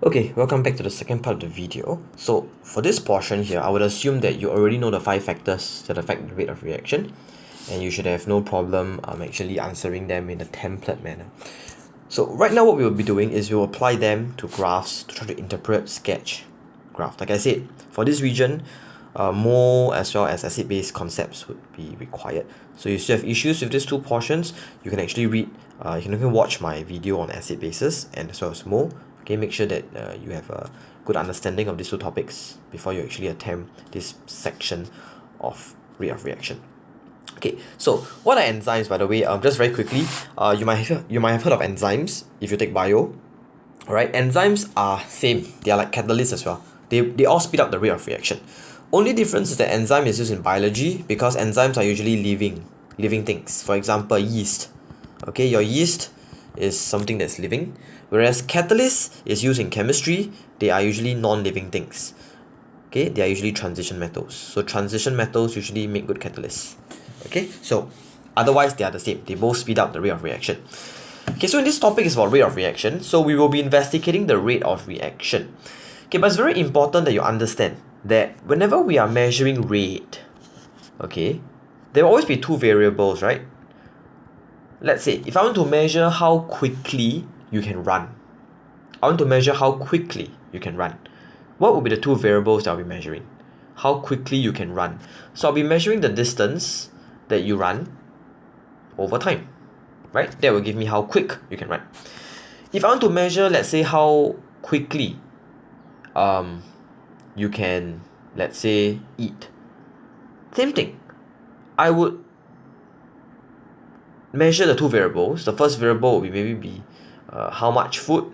Okay, welcome back to the second part of the video. So for this portion here, I would assume that you already know the 5 factors that affect the rate of reaction, and you should have no problem actually answering them in a template manner. So right now what we will be doing is we will apply them to graphs to try to interpret sketch graph. Like I said, for this region, mole as well as acid-base concepts would be required. So if you have issues with these two portions, you can actually read, you can even watch my video on acid bases and as well as mole. Okay, make sure that you have a good understanding of these two topics before you actually attempt this section of rate of reaction. Okay, so what are enzymes, by the way? Just very quickly, you might have heard of enzymes if you take bio. Alright, enzymes are same. They are like catalysts as well. They all speed up the rate of reaction. Only difference is that enzyme is used in biology because enzymes are usually living things. For example, yeast. Okay, your yeast is something that's living, whereas catalyst is used in chemistry. They are usually non-living things. Okay, they are usually transition metals. So transition metals usually make good catalysts. Okay, so otherwise they are the same. They both speed up the rate of reaction. Okay, so in this topic is about rate of reaction. So we will be investigating the rate of reaction. Okay, but it's very important that you understand that whenever we are measuring rate, okay, there will always be two variables, right? Let's say if I want to measure how quickly you can run, I want to measure how quickly you can run. What will be the two variables that I'll be measuring? How quickly you can run. So I'll be measuring the distance that you run over time, right? That will give me how quick you can run. If I want to measure, let's say, how quickly you can, let's say, eat, same thing. I would measure the two variables. The first variable will maybe be how much food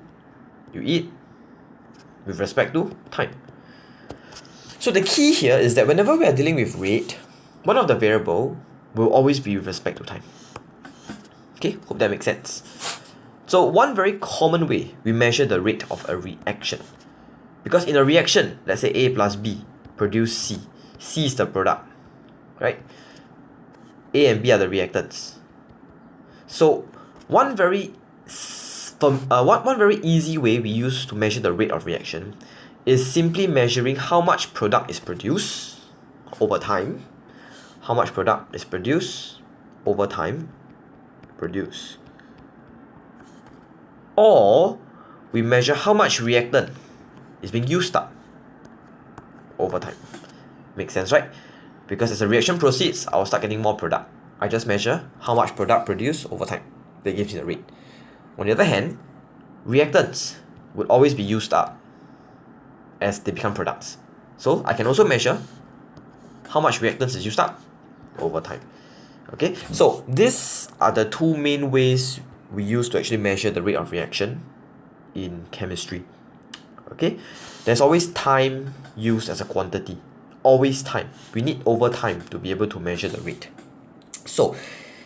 you eat with respect to time. So the key here is that whenever we are dealing with rate, one of the variable will always be with respect to time. Okay, hope that makes sense. So one very common way we measure the rate of a reaction, because in a reaction, let's say A plus B produce C. C is the product, right? A and B are the reactants. So one very easy way we use to measure the rate of reaction is simply measuring how much product is produced over time. How much product is produced over time. Or we measure how much reactant is being used up over time. Makes sense, right? Because as the reaction proceeds, I'll start getting more product. I just measure how much product produced over time. That gives you the rate. On the other hand, reactants would always be used up as they become products. So I can also measure how much reactants is used up over time. Okay, so these are the two main ways we use to actually measure the rate of reaction in chemistry. Okay, there's always time used as a quantity. Always time. We need over time to be able to measure the rate. So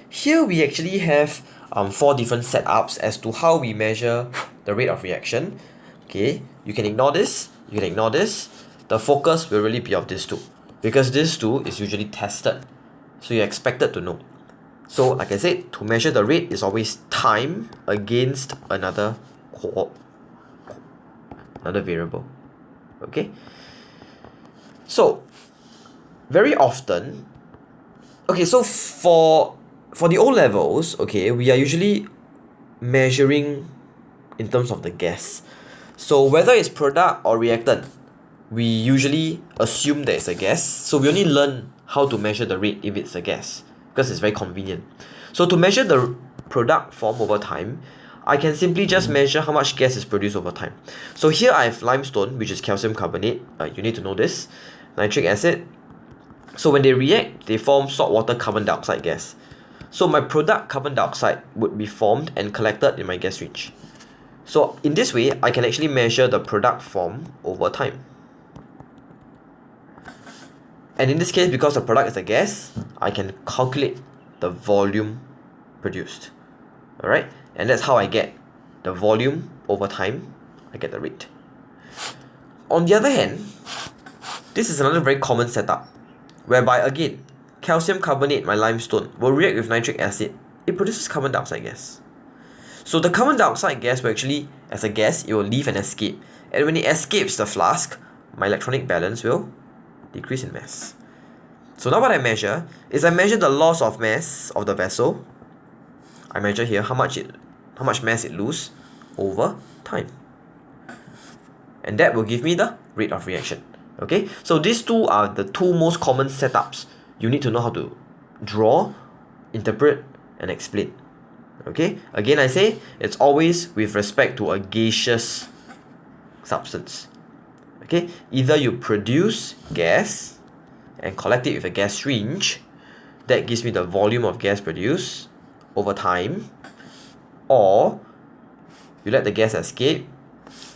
here we actually have 4 different setups as to how we measure the rate of reaction. Okay, you can ignore this, you can ignore this. The focus will really be of these two, because this two is usually tested, so you're expected to know. So like I said, to measure the rate is always time against another variable. Okay, so very often, okay, so for the O levels, okay, we are usually measuring in terms of the gas. So whether it's product or reactant, we usually assume that it's a gas. So we only learn how to measure the rate if it's a gas, because it's very convenient. So to measure the product form over time, I can simply just measure how much gas is produced over time. So here I have limestone, which is calcium carbonate. You need to know this. Nitric acid. So when they react, they form saltwater carbon dioxide gas. So my product carbon dioxide would be formed and collected in my gas stream. So in this way, I can actually measure the product form over time. And in this case, because the product is a gas, I can calculate the volume produced. Alright? And that's how I get the volume over time. I get the rate. On the other hand, this is another very common setup, whereby again, calcium carbonate, my limestone, will react with nitric acid. It produces carbon dioxide gas. So the carbon dioxide gas will actually, as a gas, it will leave and escape. And when it escapes the flask, my electronic balance will decrease in mass. So now what I measure is I measure the loss of mass of the vessel. I measure here how much mass it loses over time. And that will give me the rate of reaction. Okay, so these two are the two most common setups you need to know how to draw, interpret, and explain. Okay, again I say it's always with respect to a gaseous substance. Okay, either you produce gas and collect it with a gas syringe, that gives me the volume of gas produced over time, or you let the gas escape,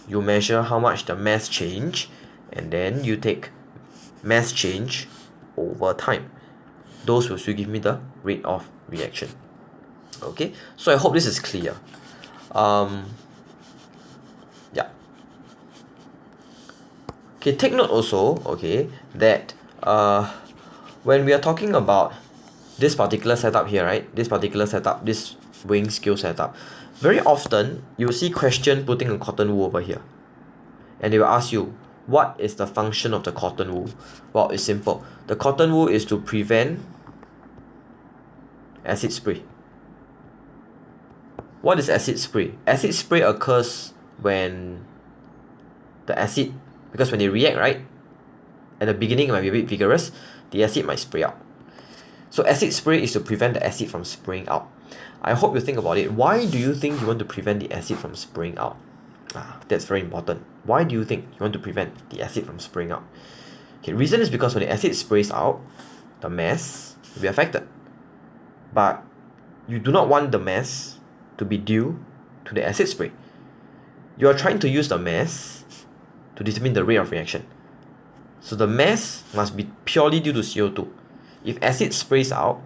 you measure how much the mass change, and then you take mass change over time. Those will still give me the rate of reaction. Okay, so I hope this is clear. Yeah. Okay, take note also, okay, that when we are talking about this particular setup here, right, this weighing scale setup, very often you will see question putting a cotton wool over here, and they will ask you, what is the function of the cotton wool? Well, it's simple. The cotton wool is to prevent acid spray. What is acid spray? Acid spray occurs when the acid, because when they react, right, at the beginning it might be a bit vigorous, the acid might spray out. So acid spray is to prevent the acid from spraying out. I hope you think about it. Why do you think you want to prevent the acid from spraying out? That's very important. Why do you think you want to prevent the acid from spraying out? Okay, reason is because when the acid sprays out, the mass will be affected. But you do not want the mass to be due to the acid spray. You are trying to use the mass to determine the rate of reaction. So the mass must be purely due to CO2. If acid sprays out,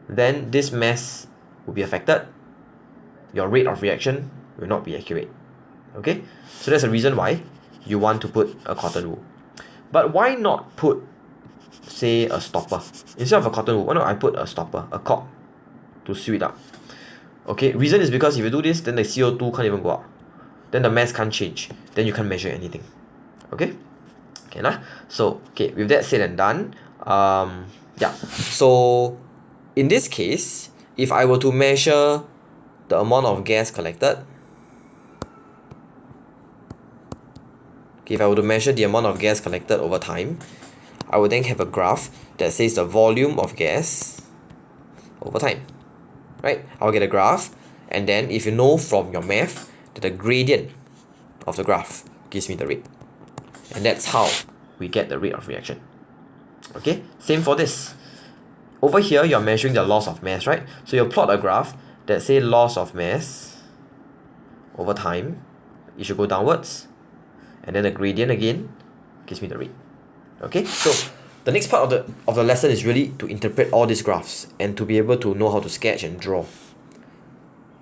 then this mass will be affected. Your rate of reaction will not be accurate. Okay, so that's the reason why you want to put a cotton wool. But why not put, say, a stopper? Instead of a cotton wool, why not I put a stopper, a cork, to seal it up? Okay, reason is because if you do this, then the CO2 can't even go out. Then the mass can't change. Then you can't measure anything. Okay? Okay, nah? So, okay, with that said and done, yeah. So, in this case, if I were to measure the amount of gas collected, okay, if I were to measure the amount of gas collected over time, I would then have a graph that says the volume of gas over time. Right? I'll get a graph, and then if you know from your math that the gradient of the graph gives me the rate. And that's how we get the rate of reaction. Okay? Same for this. Over here, you're measuring the loss of mass, right? So you'll plot a graph that says loss of mass over time. It should go downwards. And then the gradient again gives me the rate. Okay? So the next part of the lesson is really to interpret all these graphs and to be able to know how to sketch and draw.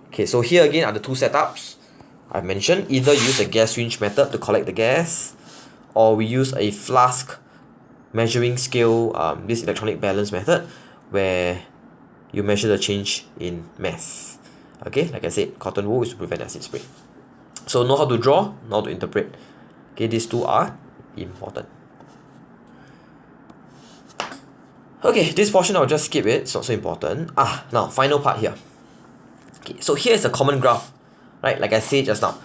Okay, so here again are the two setups I've mentioned. Either use the gas syringe method to collect the gas, or we use a flask measuring scale, this electronic balance method, where you measure the change in mass. Okay, like I said, cotton wool is to prevent acid spray. So know how to draw, know how to interpret. Okay, these two are important. Okay, this portion I'll just skip it, it's not so important. Now, final part here. Okay, so here's a common graph, right? Like I said just now,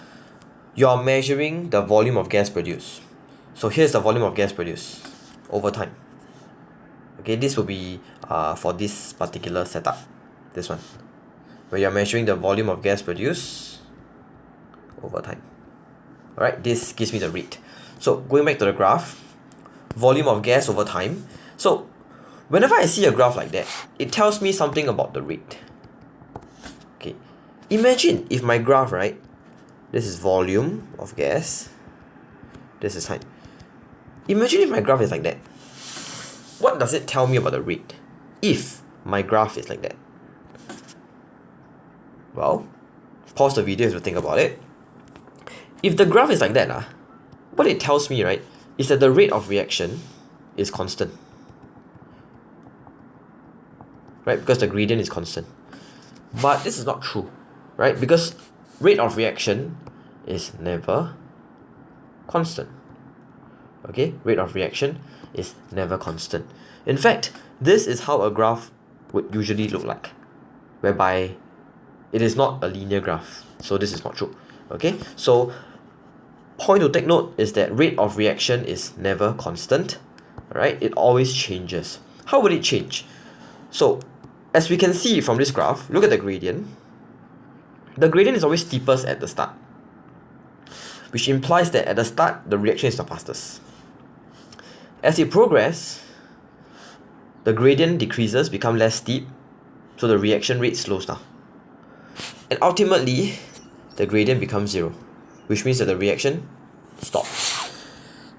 you're measuring the volume of gas produced. So here's the volume of gas produced over time. Okay, this will be for this particular setup, this one, where you're measuring the volume of gas produced over time. Alright, this gives me the rate. So going back to the graph, volume of gas over time. So whenever I see a graph like that, it tells me something about the rate. Okay, imagine if my graph, right, this is volume of gas, this is time. Imagine if my graph is like that. What does it tell me about the rate if my graph is like that? Well, pause the video to think about it. If the graph is like that, what it tells me, right, is that the rate of reaction is constant. Right, because the gradient is constant. But this is not true, right? Because rate of reaction is never constant. Okay, rate of reaction is never constant. In fact, this is how a graph would usually look like, whereby it is not a linear graph. So this is not true. Okay, so point to take note is that rate of reaction is never constant. Alright, it always changes. How would it change? So as we can see from this graph, look at the gradient. The gradient is always steepest at the start, which implies that at the start the reaction is the fastest. As it progresses, the gradient decreases, become less steep, so the reaction rate slows down. And ultimately, the gradient becomes zero, which means that the reaction stops.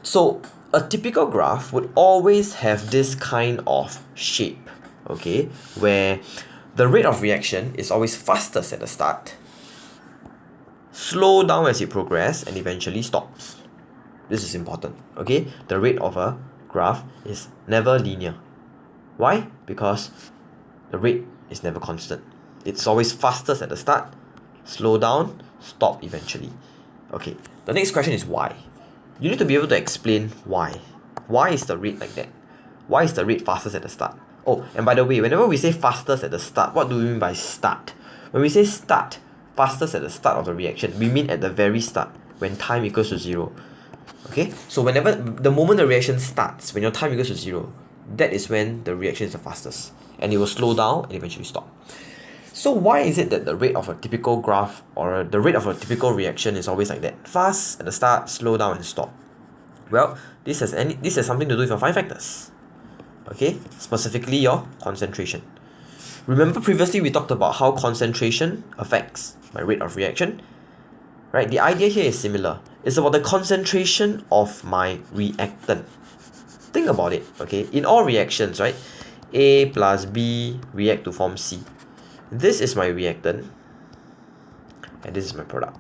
So a typical graph would always have this kind of shape, okay, where the rate of reaction is always fastest at the start, slow down as it progresses, and eventually stops. This is important, okay? The rate of a graph is never linear. Why? Because the rate is never constant. It's always fastest at the start, slow down, stop eventually. Okay, the next question is why? You need to be able to explain why. Why is the rate like that? Why is the rate fastest at the start? Oh, and by the way, whenever we say fastest at the start, what do we mean by start? When we say start, fastest at the start of the reaction, we mean at the very start, when time equals to 0. Okay, so whenever the moment the reaction starts, when your time equals to 0, that is when the reaction is the fastest, and it will slow down and eventually stop. So why is it that the rate of a typical graph or the rate of a typical reaction is always like that? Fast at the start, slow down and stop. Well, this has something to do with your 5 factors. Okay, specifically your concentration. Remember previously we talked about how concentration affects my rate of reaction, right? The idea here is similar. It's about the concentration of my reactant. Think about it, okay? In all reactions, right? A plus B react to form C. This is my reactant, and this is my product.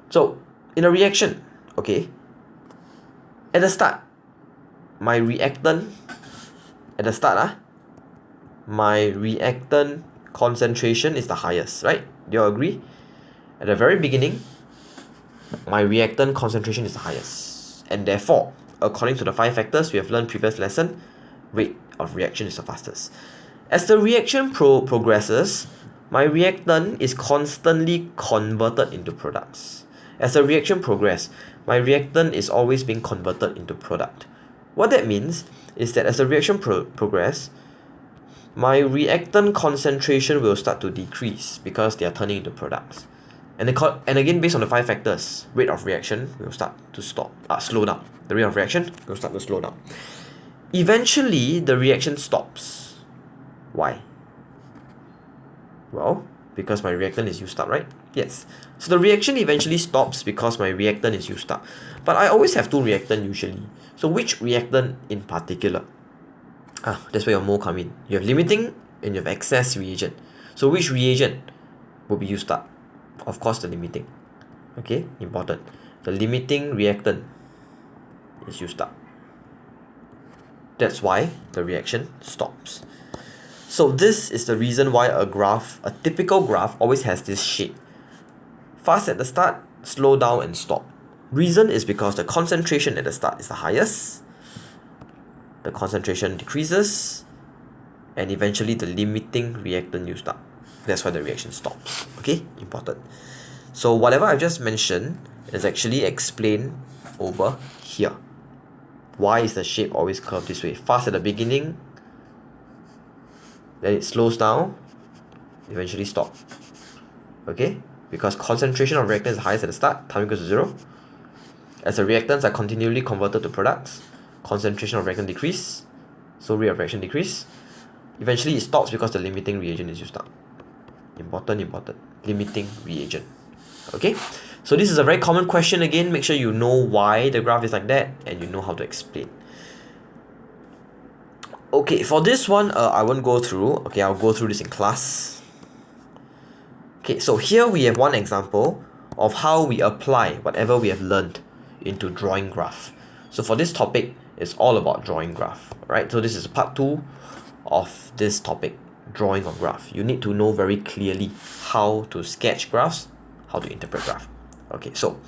So, in a reaction, okay, at the start, my reactant concentration is the highest, right? Do you all agree? At the very beginning, my reactant concentration is the highest, and therefore, according to the 5 factors we have learned previous lesson, rate of reaction is the fastest. As the reaction progresses, my reactant is constantly converted into products. As the reaction progresses, my reactant is always being converted into product. What that means is that as the reaction progresses, my reactant concentration will start to decrease because they are turning into products. And again, based on the 5 factors, rate of reaction will start to slow down. The rate of reaction will start to slow down. Eventually, the reaction stops. Why? Well, because my reactant is used up, right? Yes. So the reaction eventually stops because my reactant is used up. But I always have 2 reactants usually. So which reactant in particular? That's where your mole come in. You have limiting and you have excess reagent. So which reagent will be used up? Of course, the limiting. Okay, important. The limiting reactant is used up. That's why the reaction stops. So this is the reason why a typical graph always has this shape. Fast at the start, slow down and stop. Reason is because the concentration at the start is the highest, the concentration decreases, and eventually the limiting reactant used up. That's why the reaction stops. Okay, important. So whatever I've just mentioned is actually explained over here. Why is the shape always curved this way? Fast at the beginning, then it slows down, eventually stop. Okay, because concentration of reactants is highest at the start, time equals to 0. As the reactants are continually converted to products, concentration of reactant decrease, so rate of reaction decrease. Eventually it stops because the limiting reagent is used up. Important. Limiting reagent. Okay, so this is a very common question again. Make sure you know why the graph is like that and you know how to explain. Okay, for this one, I won't go through. Okay, I'll go through this in class. Okay, so here we have one example of how we apply whatever we have learned into drawing graph. So for this topic, it's all about drawing graph, right? So this is part 2 of this topic. drawing of graph. You need to know very clearly how to sketch graphs, how to interpret graph. Okay, so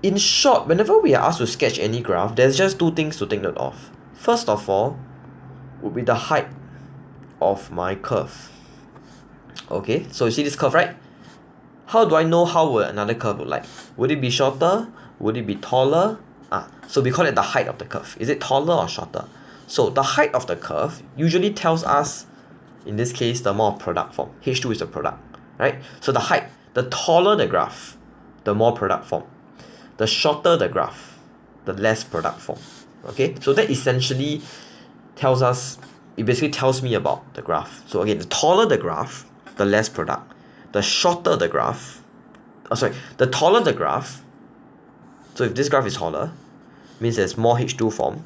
in short, whenever we are asked to sketch any graph, there's just two things to take note of. First of all, would be the height of my curve. Okay, so you see this curve, right? How do I know how would another curve look like? Would it be shorter? Would it be taller? So we call it the height of the curve. Is it taller or shorter? So the height of the curve usually tells us, in this case, the amount of product form. H2 is the product, right? So the height, the taller the graph, the more product form. The shorter the graph, the less product form. Okay, so that essentially tells us, it basically tells me about the graph. So again, the taller the graph, the less product. The shorter the graph, the taller the graph, so if this graph is taller, means there's more H2 form,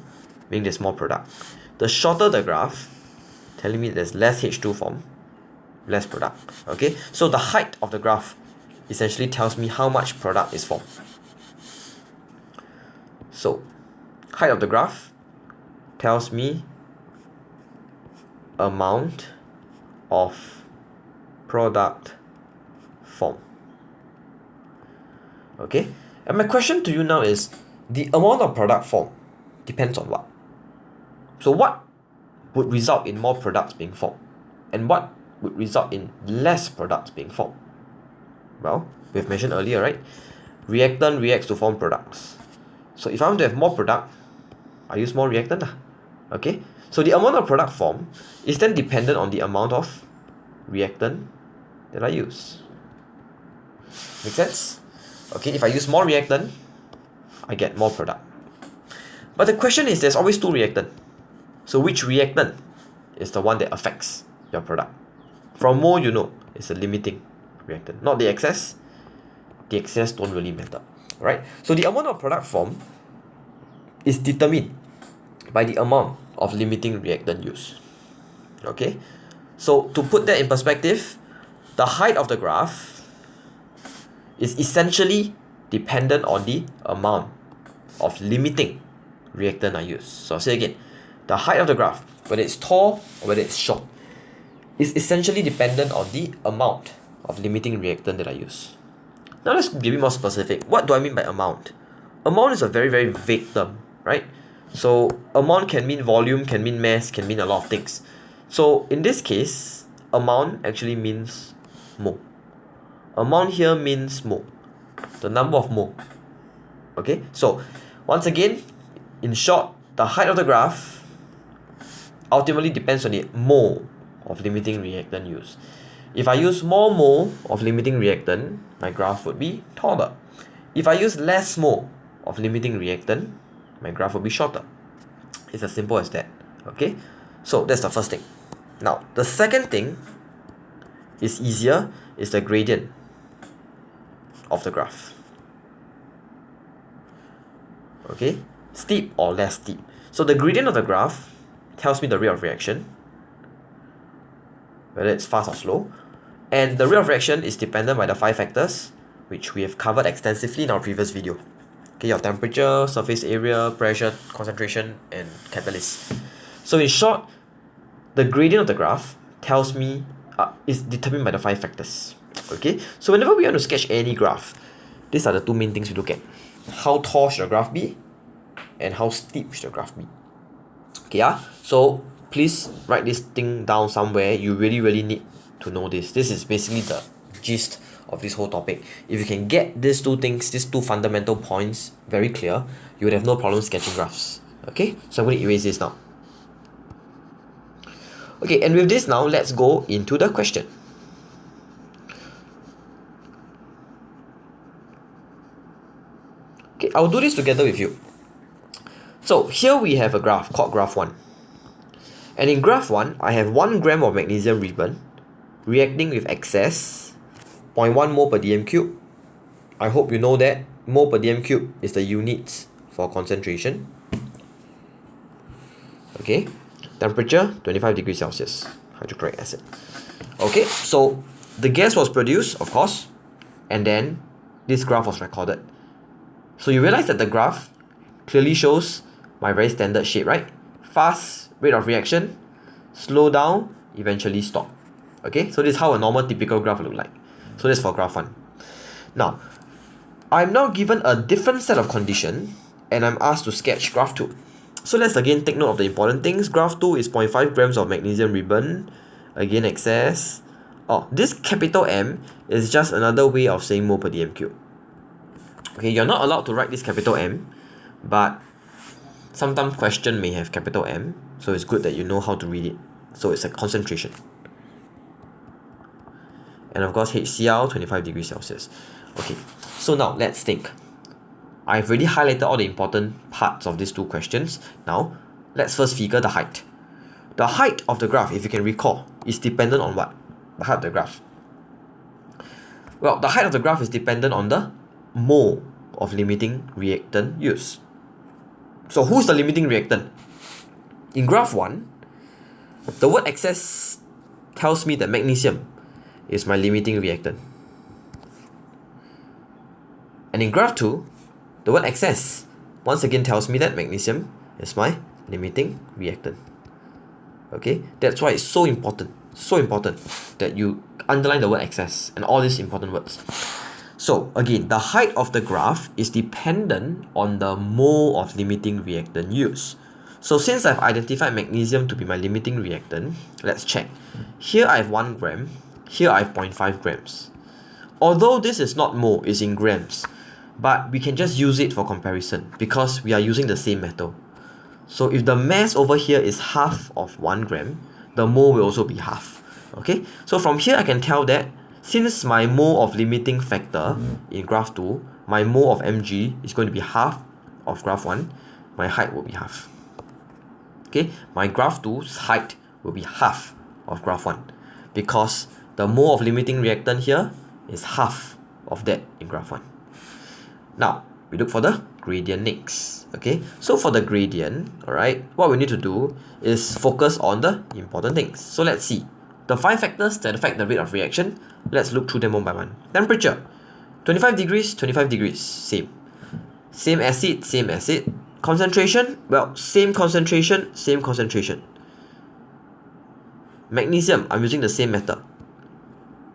meaning there's more product. The shorter the graph, telling me there's less H2 form, less product. Okay, so the height of the graph essentially tells me how much product is formed. So height of the graph tells me amount of product form. Okay, and my question to you now is, the amount of product form depends on what? So what would result in more products being formed, and what would result in less products being formed? Well, we've mentioned earlier, right? Reactant reacts to form products. So if I want to have more product, I use more reactant. Okay, so the amount of product form is then dependent on the amount of reactant that I use. Make sense? Okay, if I use more reactant, I get more product. But the question is, there's always two reactant. So which reactant is the one that affects your product? From more, you know, it's a limiting reactant, not the excess. The excess don't really matter, right? So the amount of product form is determined by the amount of limiting reactant use. Okay, so to put that in perspective, the height of the graph is essentially dependent on the amount of limiting reactant I use. So I'll say again, the height of the graph, whether it's tall or whether it's short, is essentially dependent on the amount of limiting reactant that I use. Now let's be a bit more specific. What do I mean by amount? Amount is a very, very vague term, right? So amount can mean volume, can mean mass, can mean a lot of things. So in this case, amount actually means mole. Amount here means mole, the number of mole. Okay, so once again, in short, the height of the graph ultimately depends on the mole of limiting reactant use. If I use more mole of limiting reactant, my graph would be taller. If I use less mole of limiting reactant, my graph will be shorter. It's as simple as that. Okay, so that's the first thing. Now the second thing is easier, is the gradient of the graph. Okay, steep or less steep. So the gradient of the graph tells me the rate of reaction, whether it's fast or slow, and the rate of reaction is dependent by the 5 factors which we have covered extensively in our previous video. Okay, your temperature, surface area, pressure, concentration, and catalyst. So in short, the gradient of the graph tells me is determined by the 5 factors. Okay, so whenever we want to sketch any graph, these are the two main things we look at. How tall should the graph be, and how steep should the graph be? Okay, so please write this thing down somewhere. You really need to know this. This is basically the gist of this whole topic. If you can get these two things, these two fundamental points very clear, you would have no problem sketching graphs. Okay, so I'm going to erase this now. Okay, and with this now, let's go into the question. Okay, I'll do this together with you. So here we have a graph called graph 1. And in graph 1, I have 1 gram of magnesium ribbon reacting with excess 0.1 mole per dm cube. I hope you know that mole per dm cube is the units for concentration. Okay, temperature 25 degrees Celsius, hydrochloric acid. Okay, so the gas was produced, of course, and then this graph was recorded. So you realize that the graph clearly shows my very standard shape, right? Fast rate of reaction, slow down, eventually stop. Okay, so this is how a normal typical graph will look like. So this is for graph 1. Now, I'm now given a different set of condition and I'm asked to sketch graph 2. So let's again take note of the important things. Graph 2 is 0.5 grams of magnesium ribbon. Again, excess. Oh, this capital M is just another way of saying mole per dm cube. Okay, you're not allowed to write this capital M, but sometimes question may have capital M, so it's good that you know how to read it. So it's a concentration. And of course HCl 25 degrees Celsius. Okay, so now let's think. I've already highlighted all the important parts of these two questions. Now let's first figure the height. The height of the graph, if you can recall, is dependent on what? The height of the graph. Well, the height of the graph is dependent on the mole of limiting reactant used. So who's the limiting reactant? In graph 1, the word excess tells me that magnesium is my limiting reactant. And in graph 2, the word excess once again tells me that magnesium is my limiting reactant. Okay, that's why it's so important that you underline the word excess and all these important words. So again, the height of the graph is dependent on the mole of limiting reactant used. So since I've identified magnesium to be my limiting reactant, let's check. Here I have 1 gram, here I have 0.5 grams. Although this is not mole, it's in grams, but we can just use it for comparison because we are using the same metal. So if the mass over here is half of 1 gram, the mole will also be half. Okay, so from here I can tell that since my mole of limiting factor in graph 2, my mole of Mg is going to be half of graph 1, my height will be half. Okay, my graph 2's height will be half of graph 1 because the mole of limiting reactant here is half of that in graph 1. Now, we look for the gradient next. Okay, so for the gradient, alright, what we need to do is focus on the important things. So let's see. The 5 factors that affect the rate of reaction, let's look through them one by one. Temperature, 25 degrees, 25 degrees, same. Same acid, same acid. Concentration, well, same concentration, same concentration. Magnesium, I'm using the same metal.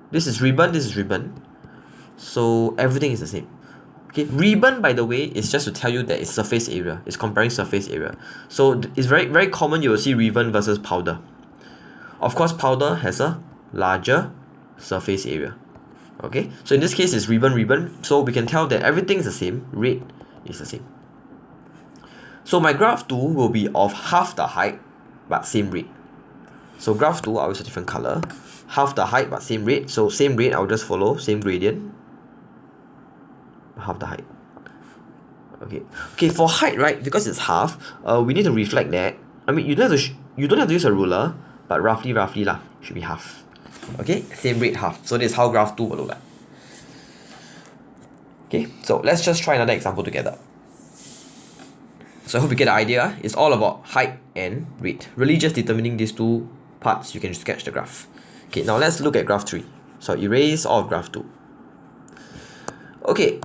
This is ribbon, this is ribbon. So everything is the same. Okay, ribbon, by the way, is just to tell you that it's surface area. It's comparing surface area. So it's very common you will see ribbon versus powder. Of course, powder has a larger surface area. Okay, so in this case it's ribbon. So we can tell that everything is the same. Rate is the same. So my graph 2 will be of half the height but same rate. So graph 2, I'll use a different color. Half the height but same rate. So same rate, I'll just follow same gradient. Half the height. Okay, for height, right, because it's half, we need to reflect that. I mean, you don't have to use a ruler, but roughly lah, should be half. Okay, same rate, half. So this is how graph 2 will look like. Okay, so let's just try another example together. So I hope you get the idea. It's all about height and rate. Really just determining these two parts, you can sketch the graph. Okay, now let's look at graph 3. So erase all of graph 2. Okay,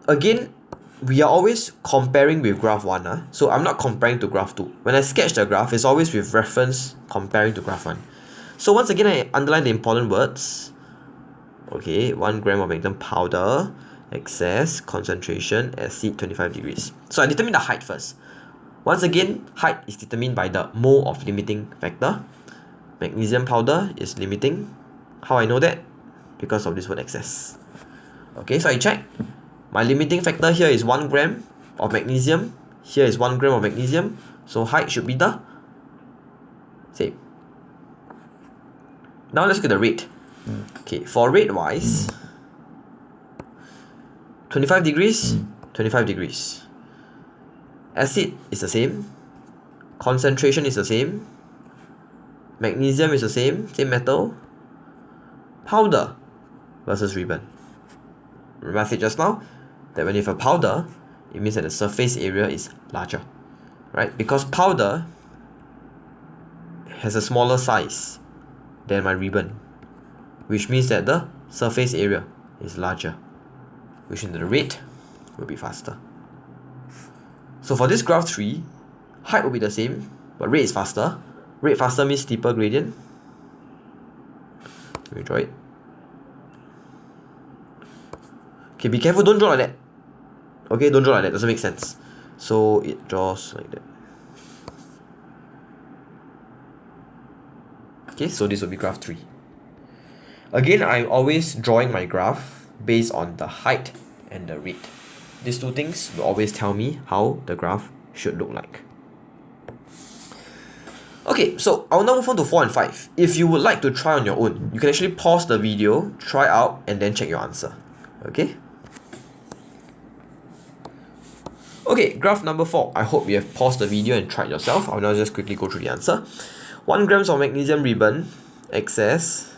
again, we are always comparing with graph 1. So I'm not comparing to graph 2. When I sketch the graph, it's always with reference comparing to graph 1. So once again, I underline the important words. Okay, 1 gram of magnesium powder, excess, concentration, acid 25 degrees. So I determine the height first. Once again, height is determined by the mole of limiting factor. Magnesium powder is limiting. How I know that? Because of this word excess. Okay, so I check. My limiting factor here is 1 gram of magnesium. Here is 1 gram of magnesium. So height should be the same. Now let's look at the rate. Okay, for rate wise, 25 degrees, 25 degrees. Acid is the same. Concentration is the same. Magnesium is the same metal. Powder versus ribbon. Remember I said just now that when you have a powder, it means that the surface area is larger, right? Because powder has a smaller size than my ribbon, which means that the surface area is larger, which means that the rate will be faster. So for this graph 3, height will be the same, but rate is faster. Rate faster means steeper gradient. Let me draw it. Okay, be careful, don't draw like that. Okay, don't draw like that, doesn't make sense. So it draws like that. Okay, so this will be graph 3. Again, I'm always drawing my graph based on the height and the rate. These two things will always tell me how the graph should look like. Okay, so I'll now move on to 4 and 5. If you would like to try on your own, you can actually pause the video, try out, and then check your answer. Okay? Okay, graph number 4. I hope you have paused the video and tried yourself. I'll now just quickly go through the answer. 1 grams of magnesium ribbon, excess,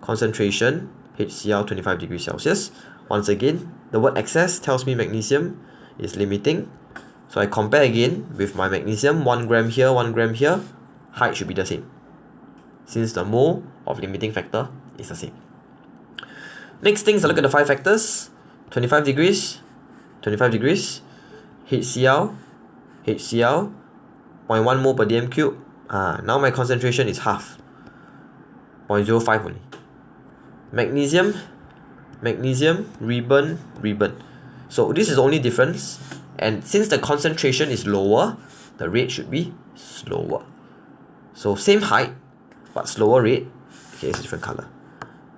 concentration, HCl 25 degrees Celsius. Once again, the word excess tells me magnesium is limiting. So I compare again with my magnesium, 1 gram here, 1 gram here. Height should be the same, since the mole of limiting factor is the same. Next things, I look at the 5 factors. 25 degrees, 25 degrees, HCl, 0.1 mole per dm cube. Now my concentration is half, 0.05 only. Magnesium, ribbon. So this is the only difference, and since the concentration is lower, the rate should be slower. So same height, but slower rate. Okay, it's a different color.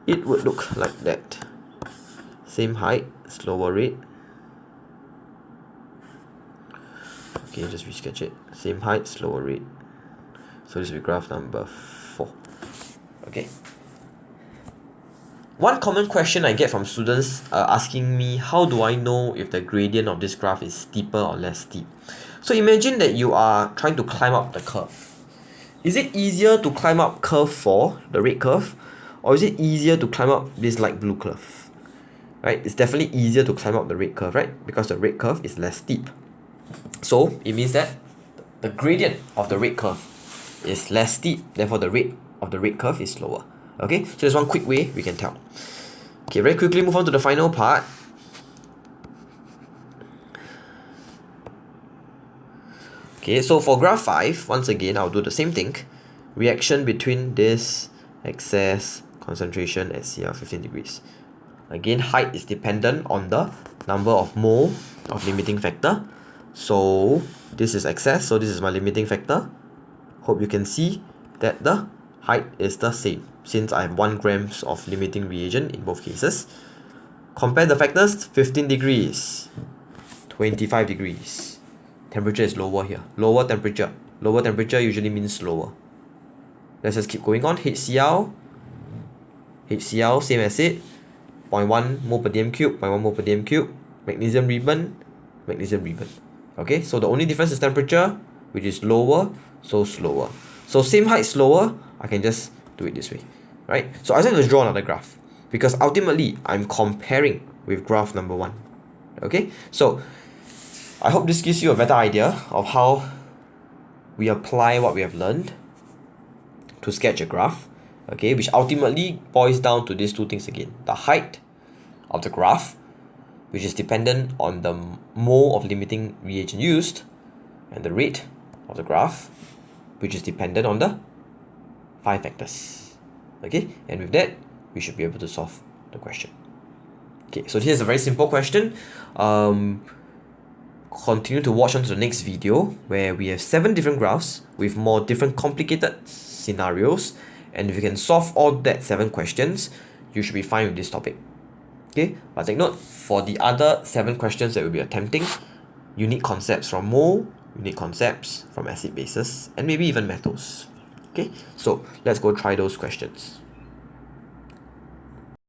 It would look like that. Same height, slower rate. Okay, just resketch it. Same height, slower rate. So this will be graph number 4. Okay. One common question I get from students asking me, how do I know if the gradient of this graph is steeper or less steep? So imagine that you are trying to climb up the curve. Is it easier to climb up curve 4, the red curve, or is it easier to climb up this light blue curve? Right? It's definitely easier to climb up the red curve, right? Because the red curve is less steep. So it means that the gradient of the red curve is less steep, therefore the rate of the red curve is slower. Okay, so there's one quick way we can tell. Okay, very quickly move on to the final part. Okay, so for graph 5, once again, I'll do the same thing. Reaction between this excess concentration at CL 15 degrees. Again, height is dependent on the number of mole of limiting factor. So this is excess, so this is my limiting factor. Hope you can see that the height is the same, since I have 1 grams of limiting reagent in both cases. Compare the factors, 15 degrees, 25 degrees. Temperature is lower here. Lower temperature usually means slower. Let's just keep going on. HCl, same as it. 0.1 mole per dm cube, 0.1 mole per dm cube. Magnesium ribbon. Okay, so the only difference is temperature, which is lower, so slower. So same height, slower, I can just do it this way. Right? So I just have to draw another graph, because ultimately I'm comparing with graph number 1. Okay, so I hope this gives you a better idea of how we apply what we have learned to sketch a graph, okay, which ultimately boils down to these two things again. The height of the graph, which is dependent on the mole of limiting reagent used, and the rate of the graph, which is dependent on the 5 factors. Okay, and with that, we should be able to solve the question. Okay, so here's a very simple question. Continue to watch on to the next video, where we have 7 different graphs with more different complicated scenarios, and if you can solve all that 7 questions, you should be fine with this topic. Okay, but take note, for the other 7 questions that we'll be attempting, you need concepts from mole, you need concepts from acid bases, and maybe even metals. Okay, so let's go try those questions.